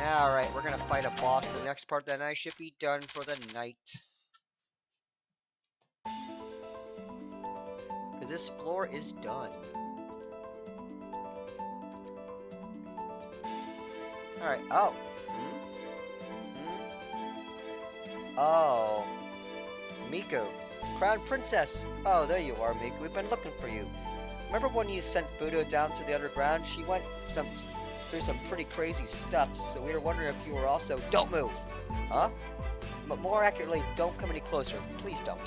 Alright, we're gonna fight a boss. The next part of the night should be done for the night. Because this floor is done. Alright, oh. Oh. Miku. Crown Princess. Oh, there you are, Miku. We've been looking for you. Remember when you sent Fudo down to the underground? She went through some pretty crazy stuff, so we were wondering if you were also... Don't move! Huh? But more accurately, don't come any closer. Please don't.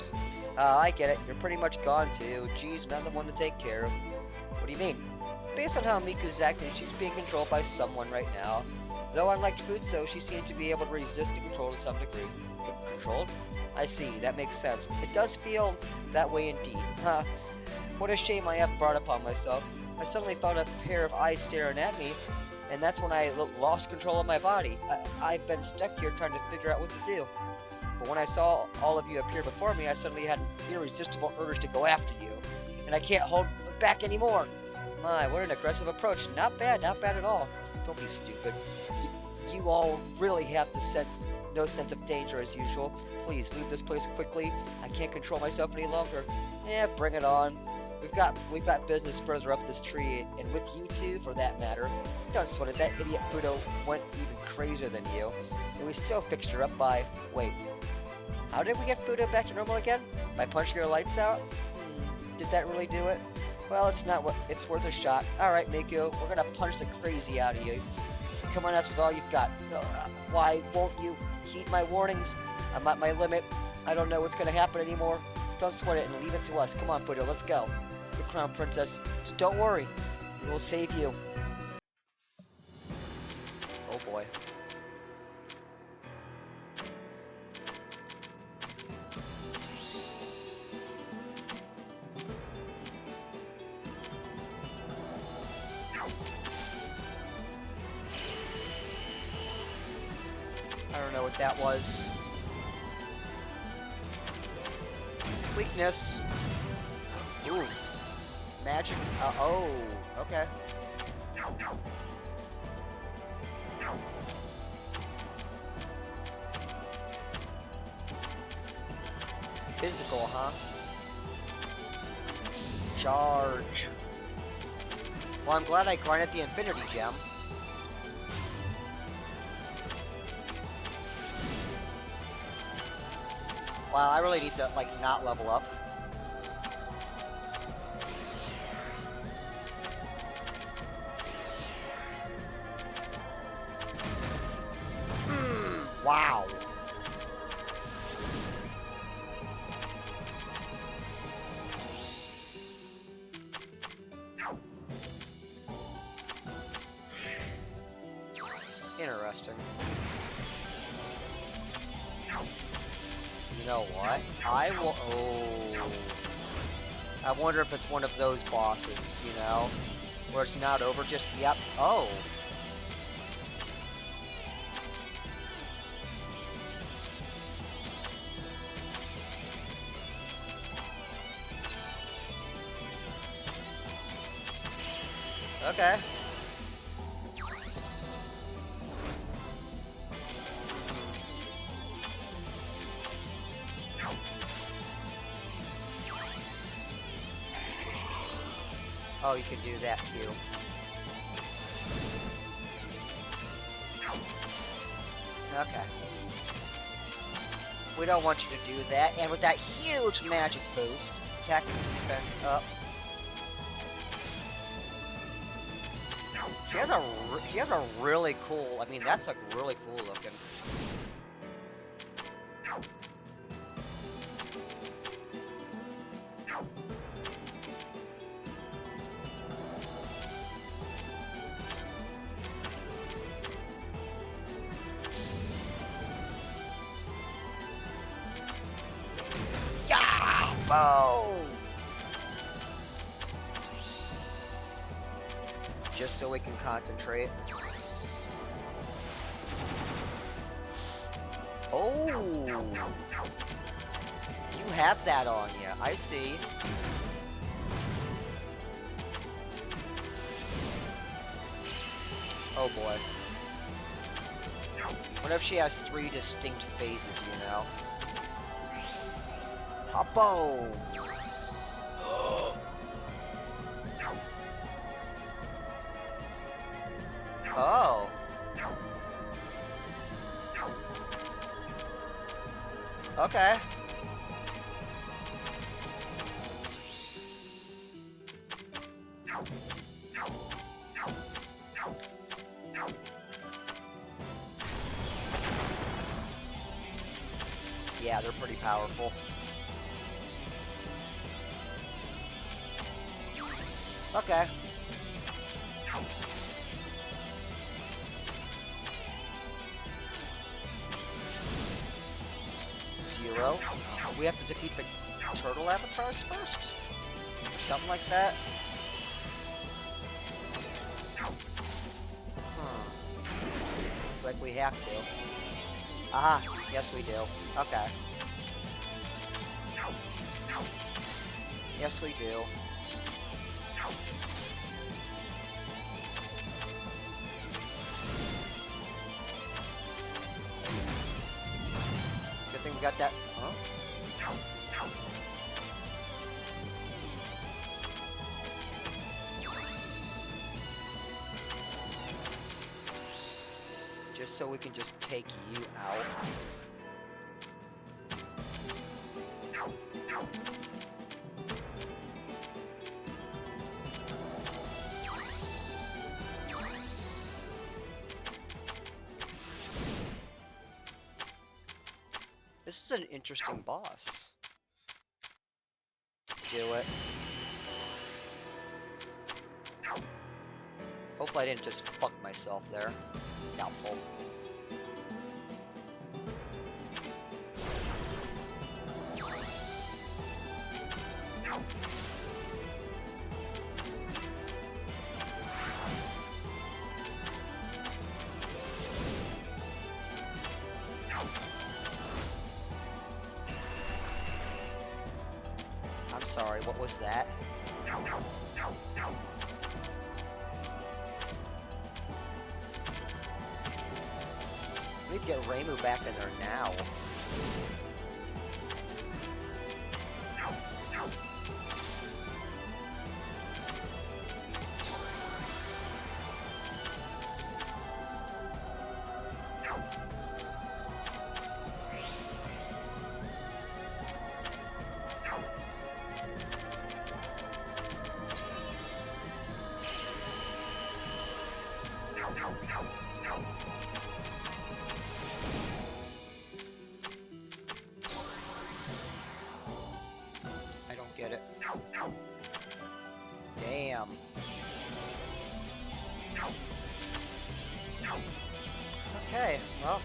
I get it. You're pretty much gone too. Geez, not the one to take care of. What do you mean? Based on how Miku's acting, she's being controlled by someone right now. Though unlike Futso, she seemed to be able to resist the control to some degree. Controlled? I see, that makes sense. It does feel that way indeed. Huh. What a shame I have brought upon myself. I suddenly found a pair of eyes staring at me, and that's when I lost control of my body. I've been stuck here trying to figure out what to do. But when I saw all of you appear before me, I suddenly had an irresistible urge to go after you. And I can't hold back anymore. My, what an aggressive approach. Not bad at all. Don't be stupid. You all really have no sense of danger as usual. Please, leave this place quickly. I can't control myself any longer. Yeah, bring it on. We've got business further up this tree, and with you two, for that matter. Don't sweat it, that idiot Fudo went even crazier than you. And we still fixed her up by... Wait. How did we get Fudo back to normal again? By punching her lights out? Did that really do it? Well, it's worth a shot. Alright, Miku, we're gonna punch the crazy out of you. Come on, that's with all you've got. Why won't you heed my warnings? I'm at my limit. I don't know what's gonna happen anymore. Don't sweat it and leave it to us. Come on, Fudo, let's go. Your Crown Princess. Don't worry. We will save you. Oh boy. I don't know what that was. Weakness. Ooh. Magic. Oh. Okay. Physical, huh? Charge. Well, I'm glad I grinded the Infinity Gem. Wow, I really need to, like, not level up. Wow. Interesting. You know what? I will... Oh. I wonder if it's one of those bosses, you know? Where it's not over just... Yep. Oh. Okay. Oh, you can do that too. Okay. We don't want you to do that, and with that huge magic boost, attack and defense up. She has a really cool, I mean, that's like really cool looking. Yeah! Boom! Just so we can concentrate. Oh! You have that on you. I see. Oh boy. What if she has 3 distinct phases, you know? Hoppo! Oh. Okay. Yeah, they're pretty powerful. Okay. Zero. We have to defeat the turtle avatars first? Or something like that? Looks like we have to. Aha! Yes, we do. Okay. Yes, we do. Good thing we got that. Huh? Just so we can just take you out. This is an interesting boss. Do it. Hopefully I didn't just fuck myself there. Doubtful. I'm sorry, what was that? We need to get Reimu back in there now. I don't get it. Damn. Okay, well.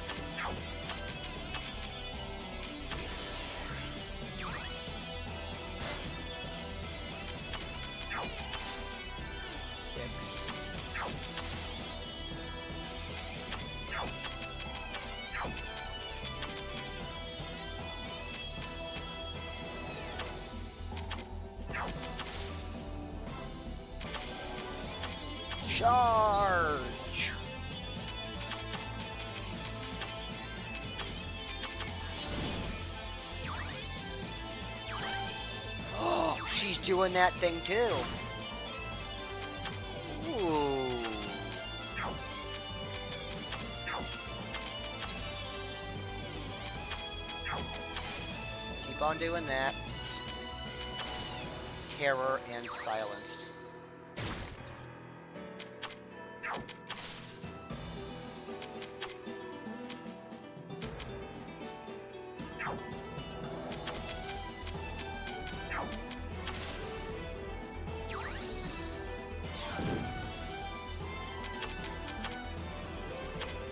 Six. Charge! Oh, she's doing that thing too. Ooh. Keep on doing that. Terror and silenced.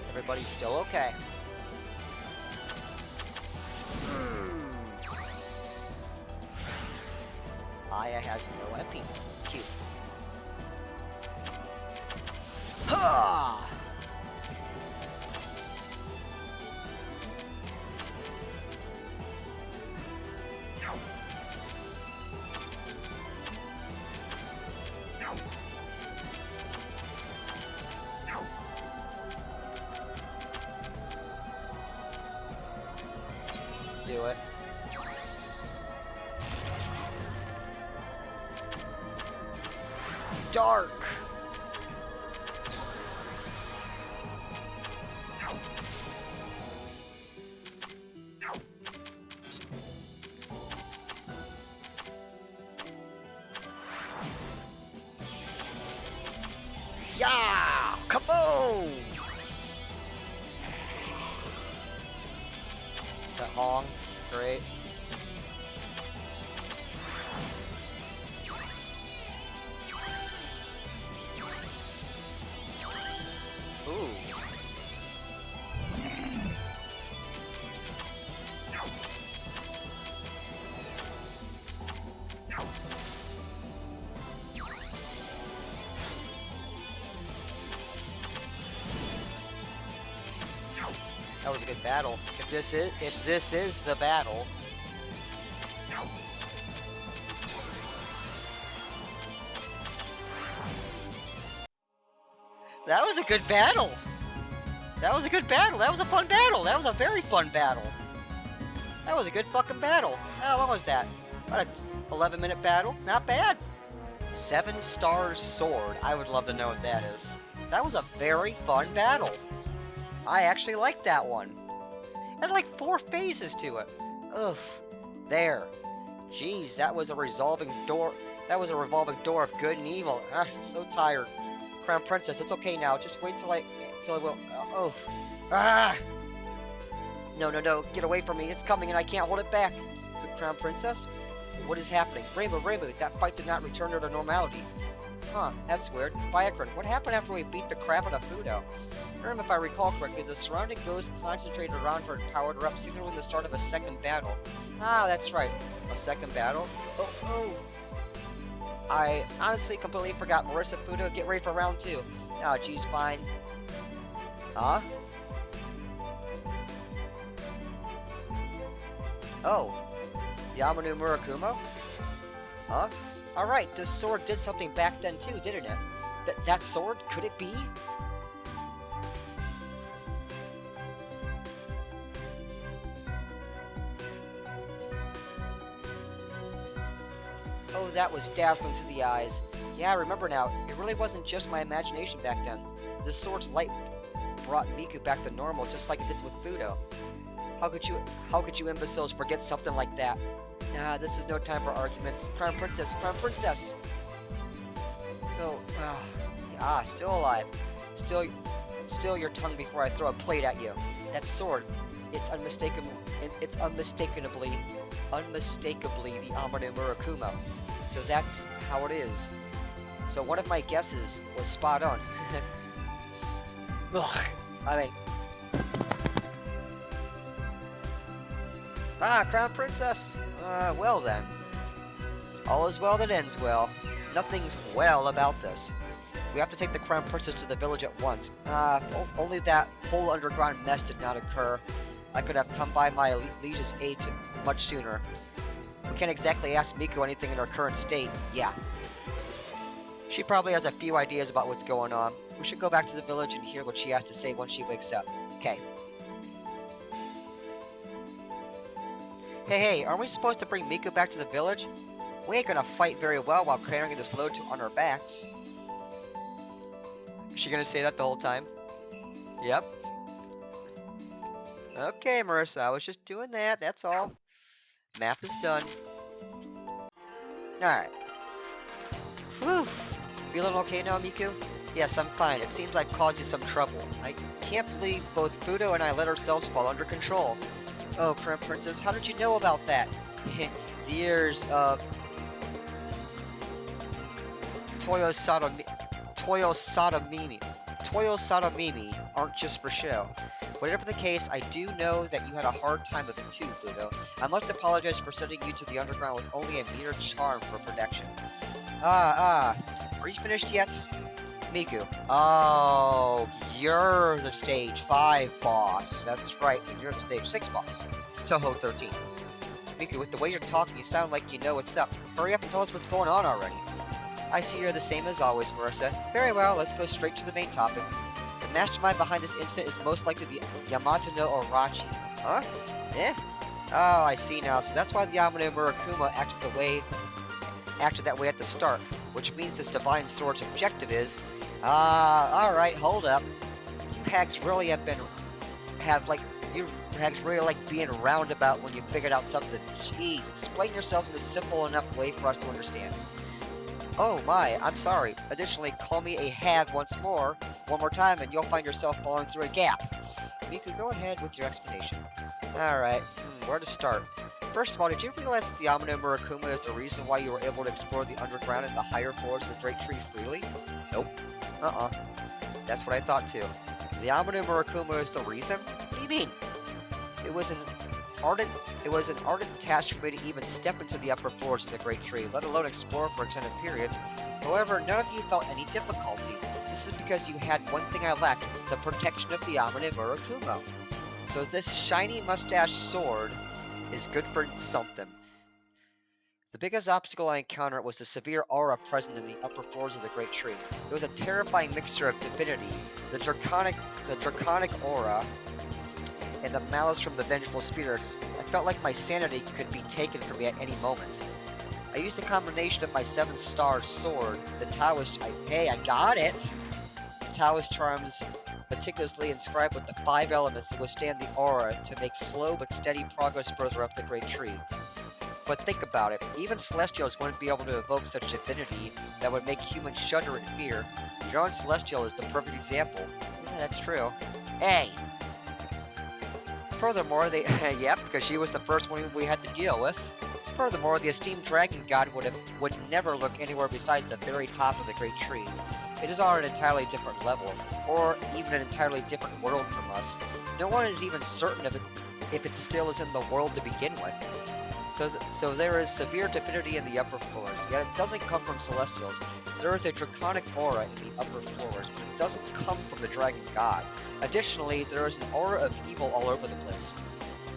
Everybody's still okay. Aya has no MP. Cute. Ha! do it. Dark! Yeah! Kaboom! It's a Hong. Great. Ooh. That was a good battle. If this is the battle. That was a good battle. That was a good battle. That was a fun battle. That was a very fun battle. That was a good fucking battle. Oh, what was that? About a 11-minute battle. Not bad. 7-star sword. I would love to know what that is. That was a very fun battle. I actually liked that one. It had like 4 phases to it. Ugh. There. Jeez, that was a resolving door. That was a revolving door of good and evil. Ah, I'm so tired. Crown Princess, it's okay now. Just wait till I will. Oh. Ah! No, no, no. Get away from me. It's coming and I can't hold it back. Good Crown Princess? What is happening? Rainbow, that fight did not return her to normality. Huh, that's weird. Biakron, what happened after we beat the crap out of Fudo? If I recall correctly, the surrounding ghosts concentrated around her and powered her up, signaling the start of a second battle. Ah, that's right. A second battle? Oh. I honestly completely forgot. Marissa, Fudo, get ready for round 2. Oh, geez, fine. Huh? Oh. Yamanu Murakumo? Huh? Alright, this sword did something back then too, didn't it? That sword? Could it be? Oh, that was dazzling to the eyes. Yeah, I remember now. It really wasn't just my imagination back then. This sword's light brought Miku back to normal, just like it did with Fudo. How could you imbeciles forget something like that? Nah, this is no time for arguments. Crown Princess, Crown Princess! Oh, still alive. Still your tongue before I throw a plate at you. That sword, it's unmistakably the Amano Murakumo. So that's how it is. So one of my guesses was spot on. Ugh, I mean... Crown Princess! Well then. All is well that ends well. Nothing's well about this. We have to take the Crown Princess to the village at once. Only that whole underground mess did not occur. I could have come by my liege's aid much sooner. We can't exactly ask Miku anything in her current state. Yeah. She probably has a few ideas about what's going on. We should go back to the village and hear what she has to say once she wakes up. Okay. Hey, aren't we supposed to bring Miku back to the village? We ain't gonna fight very well while carrying this load on our backs. Is she gonna say that the whole time? Yep. Okay, Marissa, I was just doing that, that's all. Map is done. Alright. Whew. Feeling okay now, Miku? Yes, I'm fine. It seems I've caused you some trouble. I can't believe both Fudo and I let ourselves fall under control. Oh, Crown Princess, how did you know about that? The years of... Toyo Sodomimi aren't just for show. Whatever the case, I do know that you had a hard time of it too, Fudo. I must apologize for sending you to the underground with only a mere charm for protection. Are you finished yet? Miku. Oh, you're the stage 5 boss. That's right, and you're the stage 6 boss. Touhou 13. Miku, with the way you're talking, you sound like you know what's up. Hurry up and tell us what's going on already. I see you're the same as always, Marissa. Very well, let's go straight to the main topic. The mastermind behind this incident is most likely the Yamato no Orochi. Huh? Eh? Oh, I see now. So that's why the Amano Murakuma acted that way at the start, which means this divine sword's objective is, alright, hold up. You hacks really you hacks really like being roundabout when you figured out something. Jeez, explain yourselves in a simple enough way for us to understand. Oh my, I'm sorry. Additionally, call me a hag one more time, and you'll find yourself falling through a gap. You could go ahead with your explanation. Alright, where to start? First of all, did you realize that the Amano Murakuma is the reason why you were able to explore the underground and the higher floors of the Great Tree freely? Nope. That's what I thought too. The Amano Murakuma is the reason? What do you mean? It was an ardent task for me to even step into the upper floors of the Great Tree, let alone explore for extended periods. However, none of you felt any difficulty. This is because you had one thing I lacked, the protection of the Amano Murakuma. So this shiny mustache sword is good for something. The biggest obstacle I encountered was the severe aura present in the upper floors of the Great Tree. It was a terrifying mixture of divinity, the draconic aura, and the malice from the vengeful spirits. I felt like my sanity could be taken from me at any moment. I used a combination of my 7-star sword, the Taoist... I got it! The Taoist charms meticulously inscribed with the 5 elements to withstand the aura to make slow but steady progress further up the Great Tree. But think about it, even Celestials wouldn't be able to evoke such divinity that would make humans shudder in fear. Your own Celestial is the perfect example. Yeah, that's true. Hey! Furthermore, yep, because she was the first one we had to deal with. Furthermore, the esteemed dragon god would never look anywhere besides the very top of the Great Tree. It is on an entirely different level, or even an entirely different world from us. No one is even certain if it still is in the world to begin with. So there is severe divinity in the upper floors, yet it doesn't come from Celestials. There is a draconic aura in the upper floors, but it doesn't come from the dragon god. Additionally, there is an aura of evil all over the place.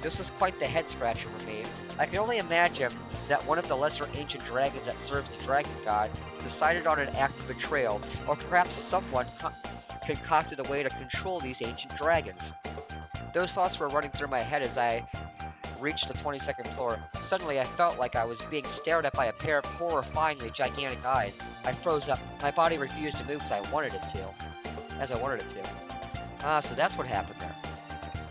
This was quite the head-scratcher for me. I can only imagine that one of the lesser ancient dragons that serves the dragon god decided on an act of betrayal, or perhaps someone concocted a way to control these ancient dragons. Those thoughts were running through my head as I reached the 22nd floor. Suddenly, I felt like I was being stared at by a pair of horrifyingly gigantic eyes. I froze up. My body refused to move as I wanted it to. So that's what happened there.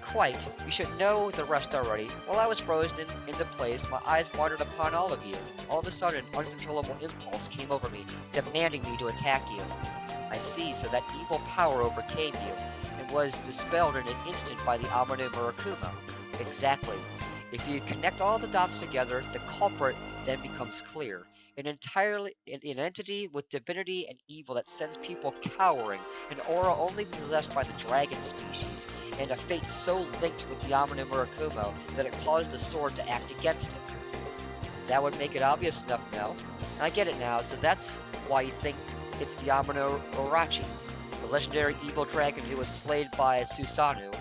Quite. You should know the rest already. While I was frozen into place, my eyes wandered upon all of you. All of a sudden, an uncontrollable impulse came over me, demanding me to attack you. I see, so that evil power overcame you, and was dispelled in an instant by the Amano Murakuma. Exactly. If you connect all the dots together, the culprit then becomes clear. An entity with divinity and evil that sends people cowering, an aura only possessed by the dragon species, and a fate so linked with the Amano Murakuma that it caused the sword to act against it. That would make it obvious enough now. I get it now, so that's why you think it's the Amano Orochi, the legendary evil dragon who was slayed by Susanoo,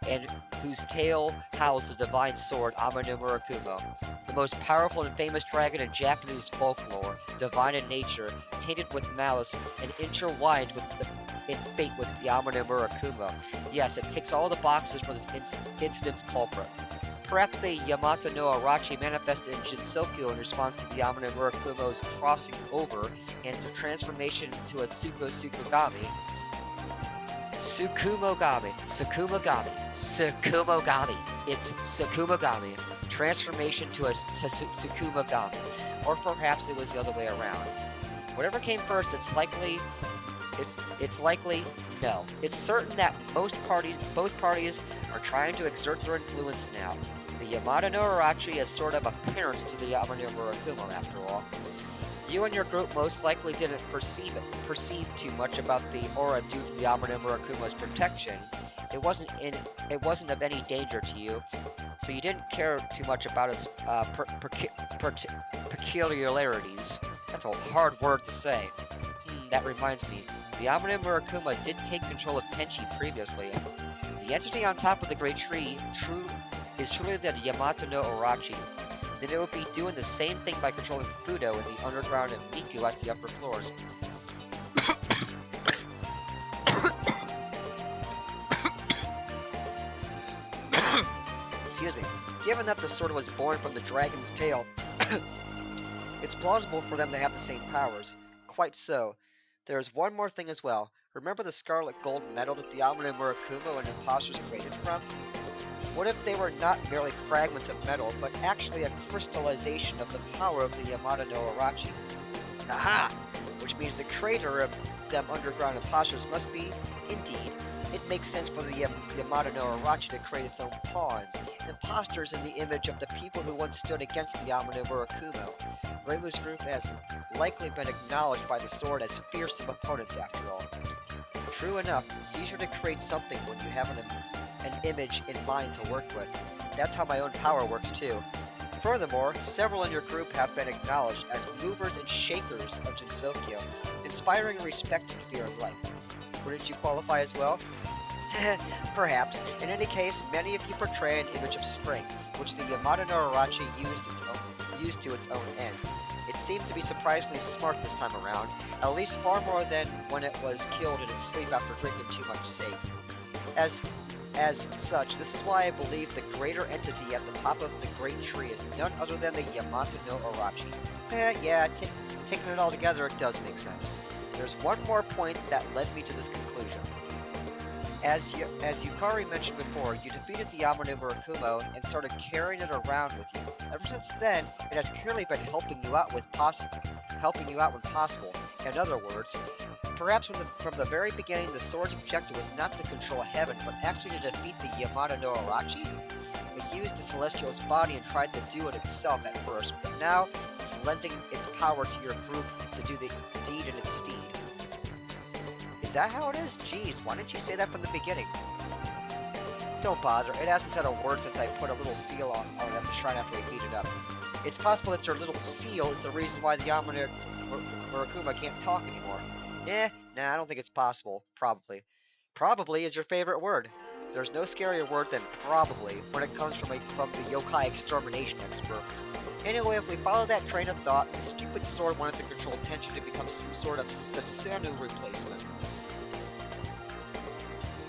and whose tail housed the divine sword Amano Murakuma, the most powerful and famous dragon in Japanese folklore, divine in nature, tainted with malice, and intertwined in fate with the Amano Murakuma. Yes, it ticks all the boxes for this incident's culprit. Perhaps the Yamato no Arachi manifested in Jinsokyo in response to the Amano Murakumo's crossing over and the transformation to a Sukumogami. It's Sukumogami. Transformation to a Sukumogami. Or perhaps it was the other way around. Whatever came first, it's likely no. It's certain that both parties are trying to exert their influence now. The Yamato no Orochi is sort of a parent to the Amano Murakuma, after all. You and your group most likely didn't perceive too much about the aura due to the Amano Murakuma's protection. It wasn't of any danger to you, so you didn't care too much about its peculiarities. That's a hard word to say. That reminds me, the Amano Murakuma did take control of Tenchi previously. The entity on top of the Great Tree is truly the Yamato no Orochi. Then it would be doing the same thing by controlling Fudo in the underground and Miku at the upper floors. excuse me, given that the sword was born from the dragon's tail, it's plausible for them to have the same powers. Quite so. There's one more thing as well. Remember the scarlet gold metal that the Amano Murakumo and imposters created from? What if they were not merely fragments of metal, but actually a crystallization of the power of the Yamada no Orochi? Aha! Which means the creator of them underground imposters must be, indeed, it makes sense for the Yamada no Orochi to create its own pawns, imposters in the image of the people who once stood against the Amano Murakumo. Reimu's group has likely been acknowledged by the sword as fearsome opponents after all. True enough, it's easier to create something when you have an image in mind to work with. That's how my own power works too. Furthermore, several in your group have been acknowledged as movers and shakers of Jinsokyo, inspiring respect and fear of life. Wouldn't you qualify as well? Perhaps. In any case, many of you portray an image of strength, which the Yamada no Orochi used to its own ends. It seemed to be surprisingly smart this time around, at least far more than when it was killed in its sleep after drinking too much sake. As such, this is why I believe the greater entity at the top of the great tree is none other than the Yamata no Orochi. Yeah, taking it all together, it does make sense. There's one more point that led me to this conclusion. As Yukari mentioned before, you defeated the Amano Murakumo and started carrying it around with you. Ever since then, it has clearly been helping you out when possible. In other words, perhaps from the very beginning, the sword's objective was not to control heaven, but actually to defeat the Yamada no Orochi? It used the Celestial's body and tried to do it itself at first, but now it's lending its power to your group to do the deed in its stead. Is that how it is? Jeez, why didn't you say that from the beginning? Don't bother, it hasn't said a word since I put a little seal on the shrine after we beat it up. It's possible that your little seal is the reason why the Amano Murakumo can't talk anymore. Nah, I don't think it's possible. Probably. Probably is your favorite word. There's no scarier word than probably when it comes from the yokai extermination expert. Anyway, if we follow that train of thought, the stupid sword wanted to control tension to become some sort of Susanoo replacement.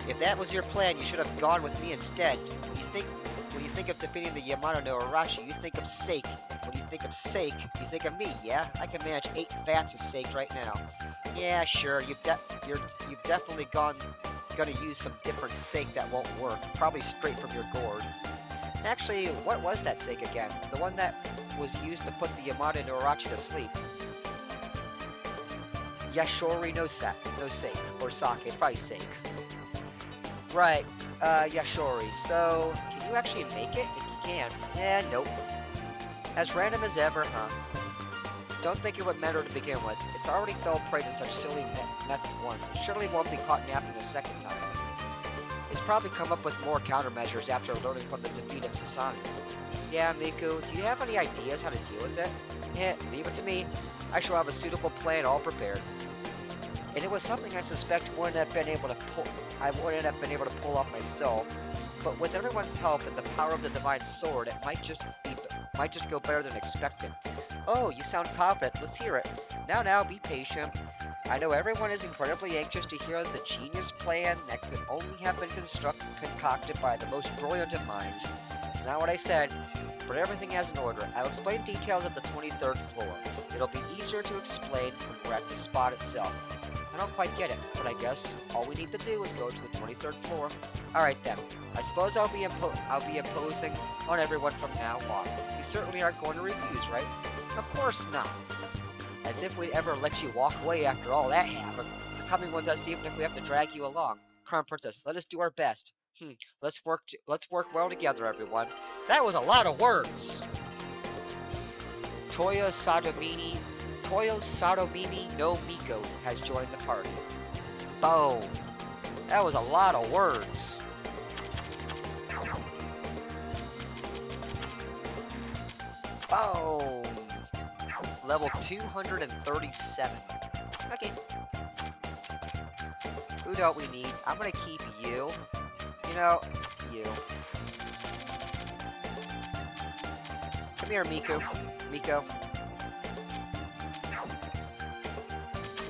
If that was your plan, you should have gone with me instead. When you think of defeating the Yamada no Orochi, you think of sake. When you think of sake, you think of me, yeah? I can manage 8 vats of sake right now. Yeah, sure, you've definitely gonna use some different sake that won't work. Probably straight from your gourd. Actually, what was that sake again? The one that was used to put the Yamada no Orochi to sleep. Yashori no sake, or sake, it's probably sake. Right, Yashori, so, can you actually make it? If you can. Nope. As random as ever, huh? Don't think it would matter to begin with. It's already fell prey to such silly method once. It surely won't be caught napping a second time. It's probably come up with more countermeasures after learning from the defeat of Susanoo. Yeah, Miku, do you have any ideas how to deal with it? Leave it to me. I shall have a suitable plan all prepared. And it was something I suspect I wouldn't have been able to pull off myself. But with everyone's help and the power of the divine sword, it might just go better than expected. Oh, you sound confident. Let's hear it. Now, be patient. I know everyone is incredibly anxious to hear the genius plan that could only have been concocted by the most brilliant of minds. It's not what I said, but everything has an order. I'll explain details at the 23rd floor. It'll be easier to explain when we're at the spot itself. I don't quite get it, but I guess all we need to do is go to the 23rd floor. Alright then, I suppose I'll be imposing on everyone from now on. You certainly aren't going to refuse, right? Of course not. As if we'd ever let you walk away after all that happened. You're coming with us even if we have to drag you along. Crown Princess, let us do our best. Let's work well together, everyone. That was a lot of words! Toyo Satomimi no Miko has joined the party. Boom. That was a lot of words. Boom. Level 237. Okay. Who don't we need? I'm gonna keep you. You know, you. Come here, Miko.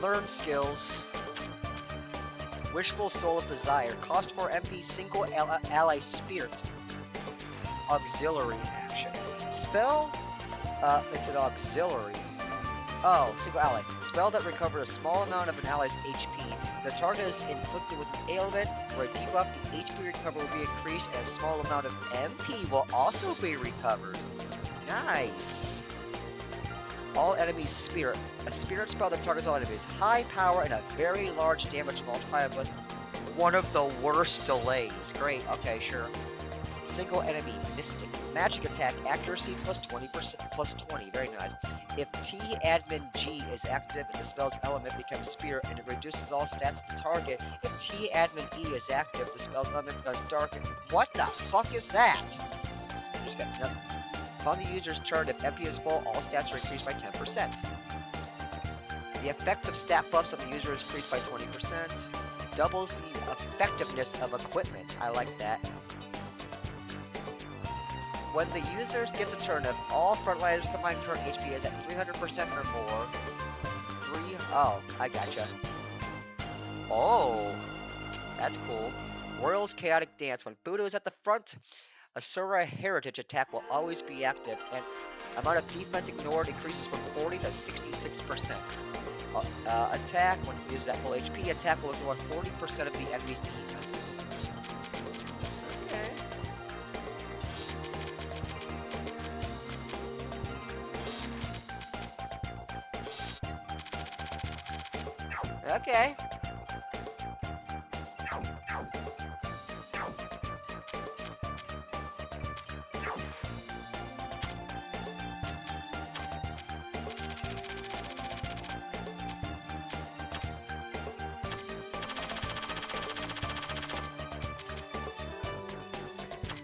Learn skills. Wishful Soul of Desire. Cost 4 MP, single ally spirit. auxiliary action. Spell, it's an auxiliary. Oh, single ally. Spell that recovers a small amount of an ally's HP. The target is inflicted with an ailment or a debuff. The HP recovered will be increased, and a small amount of MP will also be recovered. Nice. All enemies spirit. A spirit spell that targets all enemies. High power and a very large damage multiplier with one of the worst delays. Great. Okay, sure. Single enemy mystic. Magic attack accuracy plus 20%, plus 20. Very nice. If T-Admin G is active and the spell's element becomes spirit and it reduces all stats to the target. If T-Admin E is active, the spell's element becomes dark. And what the fuck is that? Just got nothing. Upon the user's turn, if MP is full, all stats are increased by 10%. The effects of stat buffs on the user is increased by 20%. Doubles the effectiveness of equipment. I like that. When the user gets a turn, if all frontliners combined current HP is at 300% or more, oh, I gotcha. Oh, that's cool. Royal's Chaotic Dance. When Budo is at the front, Asura Heritage attack will always be active, and amount of defense ignored increases from 40 to 66%. Attack, when it uses at full HP, attack will ignore 40% of the enemy's defense. Okay.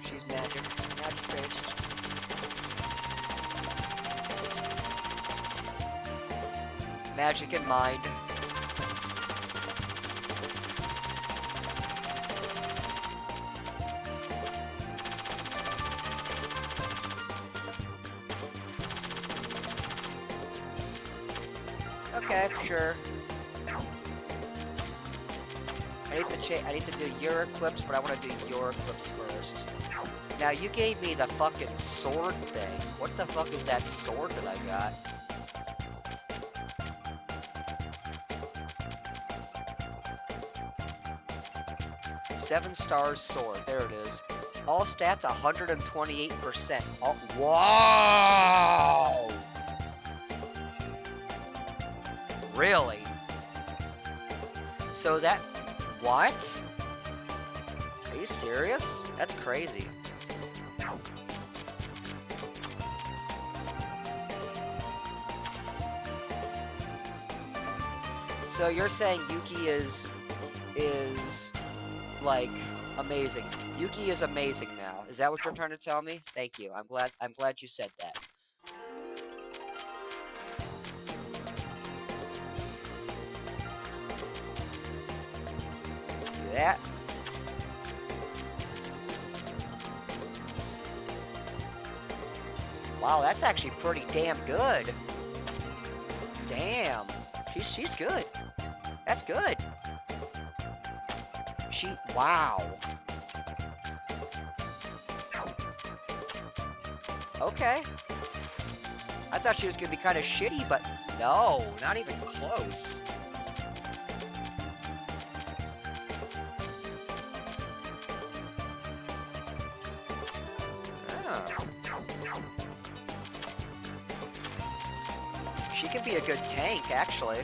She's magic. Magic-based. Magic in mind. Okay, sure. I need to do your equips, but I want to do your equips first. Now, you gave me the fucking sword thing. What the fuck is that sword that I got? Seven stars sword. There it is. All stats 128%. Oh, wow! Really? So that... What? Are you serious? That's crazy. So you're saying Yuki is like amazing. Yuki is amazing now. Is that what you're trying to tell me? Thank you. I'm glad you said that. That. Wow, that's actually pretty damn good. Damn. She's good. That's good. Wow. Okay. I thought she was gonna be kind of shitty, but no, not even close. She could be a good tank, actually.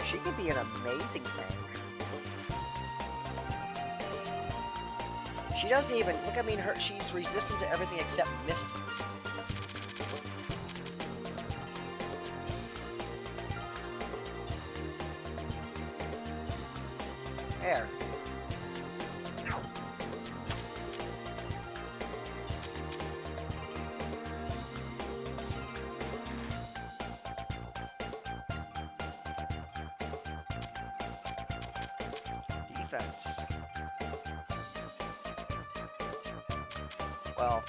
She could be an amazing tank. She doesn't even... Look, I mean, she's resistant to everything except Mystic. There. Defense. Well,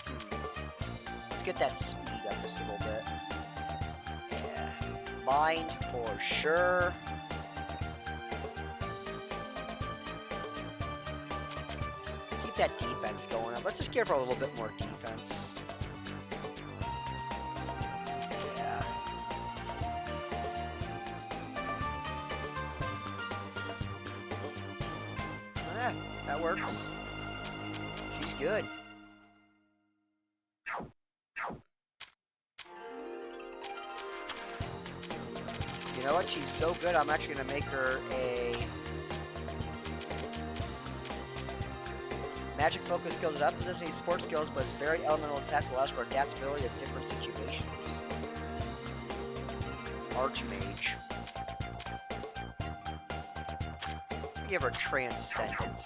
let's get that speed up just a little bit. Yeah. Mind for sure. Keep that defense going up. Let's just give her a little bit more defense. Yeah. That works. She's good. You know what? She's so good, I'm actually going to make her a... Magic focus skills it up, possesses any sports skills, but its very elemental attacks allows for adaptability to different situations. Archmage. Give her Transcendent.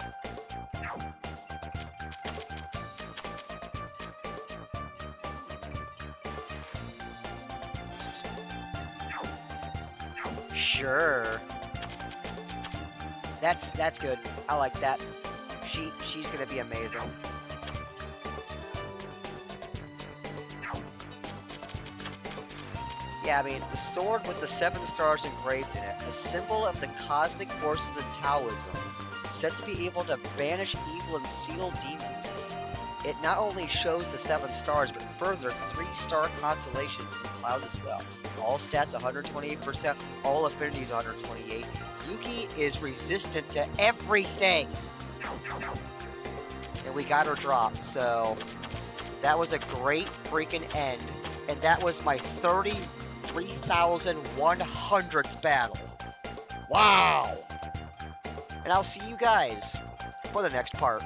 Sure. That's good. I like that. She's gonna be amazing. Yeah, I mean, the sword with the 7 stars engraved in it, a symbol of the cosmic forces in Taoism, said to be able to banish evil and seal demons. It not only shows the 7 stars, but further 3-star constellations in clouds as well. All stats 128%, all affinities 128. Yuki is resistant to everything! And we got her drop, so that was a great freaking end. And that was my 33,100th battle. Wow! And I'll see you guys for the next part.